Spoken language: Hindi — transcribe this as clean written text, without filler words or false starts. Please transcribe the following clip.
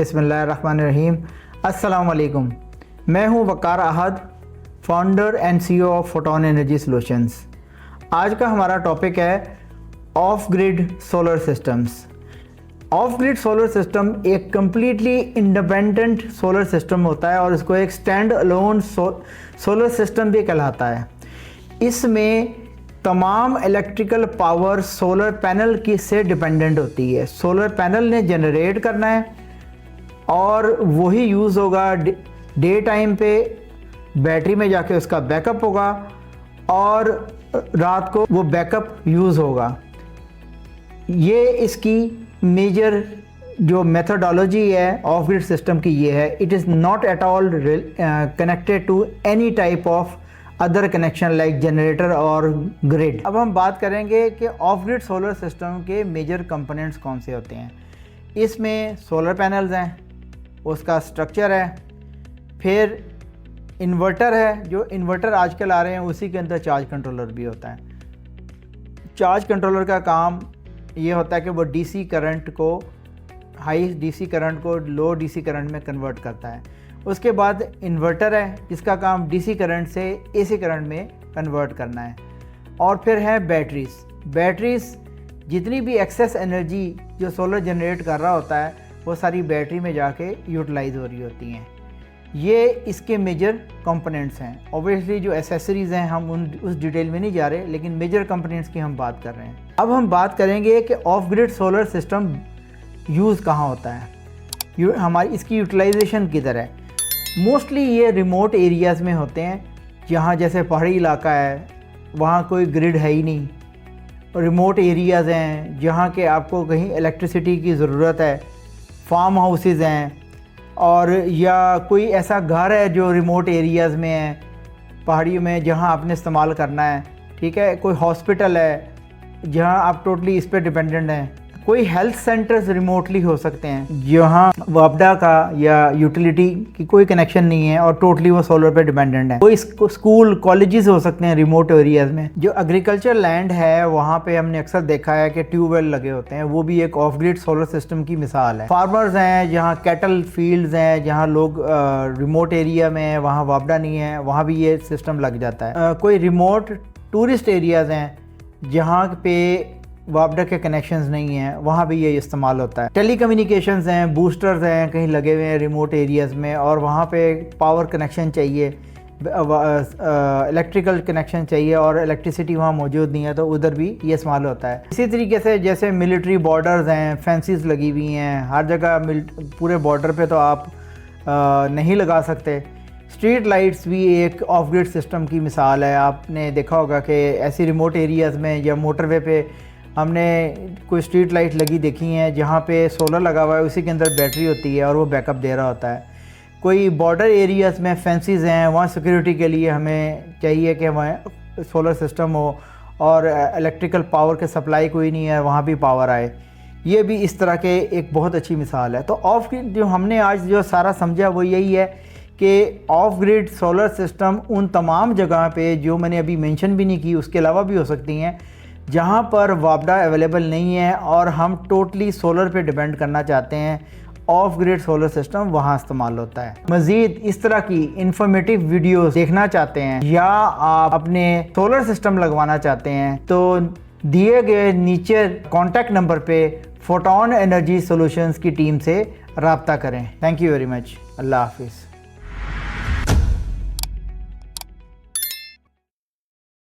बिस्मिल्लाहिर्रहमानिर्रहीम। अस्सलाम वालेकुम। मैं हूं Waqar Ahad, founder and CEO of Photon energy solutions. आज का हमारा टॉपिक है off grid solar systems. Off grid solar system एक कम्प्लीटली इंडिपेंडेंट सोलर सिस्टम होता है और इसको एक स्टैंड अलोन सोलर सिस्टम भी कहलाता है। इसमें तमाम इलेक्ट्रिकल पावर सोलर पैनल की से डिपेंडेंट होती है। सोलर पैनल ने जनरेट करना है और वही यूज़ होगा डे टाइम पे, बैटरी में जाके उसका बैकअप होगा और रात को वो बैकअप यूज़ होगा। ये इसकी मेजर जो मेथोडोलॉजी है ऑफ ग्रिड सिस्टम की ये है। It is not at all connected to any type of other connection like generator और ग्रिड। अब हम बात करेंगे कि ऑफ ग्रिड सोलर सिस्टम के मेजर कंपोनेंट्स कौन से होते हैं। इसमें सोलर पैनल्स हैं, उसका स्ट्रक्चर है, फिर इन्वर्टर है। जो इन्वर्टर आजकल आ रहे हैं उसी के अंदर चार्ज कंट्रोलर भी होता है। चार्ज कंट्रोलर का काम ये होता है कि वो डीसी करंट को हाई डीसी करंट को लो डीसी करंट में कन्वर्ट करता है। उसके बाद इन्वर्टर है जिसका काम डीसी करंट से एसी करंट में कन्वर्ट करना है। और फिर है बैटरीज़ जितनी भी एक्सेस एनर्जी जो सोलर जनरेट कर रहा होता है वो सारी बैटरी में जाके यूटिलाइज हो रही होती हैं। ये इसके मेजर कंपोनेंट्स हैं। ऑब्वियसली जो एसेसरीज़ हैं हम उस डिटेल में नहीं जा रहे, लेकिन मेजर कंपोनेंट्स की हम बात कर रहे हैं। अब हम बात करेंगे कि off grid solar system use कहाँ होता है, हमारी इसकी यूटिलाइजेशन किधर है। मोस्टली ये रिमोट एरियाज़ में होते हैं, जहाँ जैसे पहाड़ी इलाका है वहाँ कोई ग्रिड है ही नहीं। रिमोट एरियाज़ हैं जहाँ के आपको कहीं इलेक्ट्रिसिटी की ज़रूरत है, फार्म हाउसेज़ हैं, और या कोई ऐसा घर है जो रिमोट एरियाज़ में है पहाड़ियों में जहाँ आपने इस्तेमाल करना है। ठीक है, कोई हॉस्पिटल है जहाँ आप टोटली इस पर डिपेंडेंट हैं। कोई हेल्थ सेंटर्स रिमोटली हो सकते हैं जहाँ वापडा का या यूटिलिटी की कोई कनेक्शन नहीं है और टोटली वो सोलर पे डिपेंडेंट है। कोई स्कूल कॉलेजेस हो सकते हैं रिमोट एरियाज़ में। जो एग्रीकल्चर लैंड है वहाँ पे हमने अक्सर देखा है कि ट्यूबवेल लगे होते हैं, वो भी एक ऑफ ग्रिड सोलर सिस्टम की मिसाल है। फार्मर्स हैं जहाँ कैटल फील्ड्स हैं, जहाँ लोग रिमोट एरिया में हैं, वहाँ वापडा नहीं है, वहाँ भी ये सिस्टम लग जाता है। कोई रिमोट टूरिस्ट एरियाज़ हैं जहाँ पे वापडा के कनेक्शंस नहीं हैं, वहाँ भी ये इस्तेमाल होता है। टेली कम्युनिकेशंस हैं, बूस्टर्स हैं कहीं लगे हुए हैं रिमोट एरियाज़ में, और वहाँ पे पावर कनेक्शन चाहिए, इलेक्ट्रिकल कनेक्शन चाहिए और इलेक्ट्रिसिटी वहाँ मौजूद नहीं है, तो उधर भी ये इस्तेमाल होता है। इसी तरीके से जैसे मिलिट्री बॉर्डर्स हैं, फेंसिस लगी हुई हैं हर जगह, पूरे बॉर्डर पे तो आप नहीं लगा सकते। स्ट्रीट लाइट्स भी एक ऑफ ग्रिड सिस्टम की मिसाल है। आपने देखा होगा कि ऐसी रिमोट एरियाज़ में या मोटरवे पे हमने कोई स्ट्रीट लाइट लगी देखी हैं जहाँ पे सोलर लगा हुआ है, उसी के अंदर बैटरी होती है और वो बैकअप दे रहा होता है। कोई बॉर्डर एरियाज़ में फेंसिस हैं, वहाँ सिक्योरिटी के लिए हमें चाहिए कि वहाँ सोलर सिस्टम हो और इलेक्ट्रिकल पावर के सप्लाई कोई नहीं है, वहाँ भी पावर आए। ये भी इस तरह के एक बहुत अच्छी मिसाल है। तो ऑफ ग्रिड जो हमने आज जो सारा समझा वो यही है कि ऑफ ग्रिड सोलर सिस्टम उन तमाम जगह पे जो मैंने अभी मेंशन भी नहीं की, उसके अलावा भी हो सकती हैं, जहाँ पर वापडा अवेलेबल नहीं है और हम टोटली सोलर पे डिपेंड करना चाहते हैं। ऑफ ग्रिड सोलर सिस्टम वहाँ इस्तेमाल होता है। मज़ीद इस तरह की इंफॉर्मेटिव वीडियोस देखना चाहते हैं या आप अपने सोलर सिस्टम लगवाना चाहते हैं तो दिए गए नीचे कॉन्टैक्ट नंबर पे फोटोन एनर्जी सॉल्यूशंस की टीम से रब्ता करें। Thank you very much. अल्लाह हाफिज़।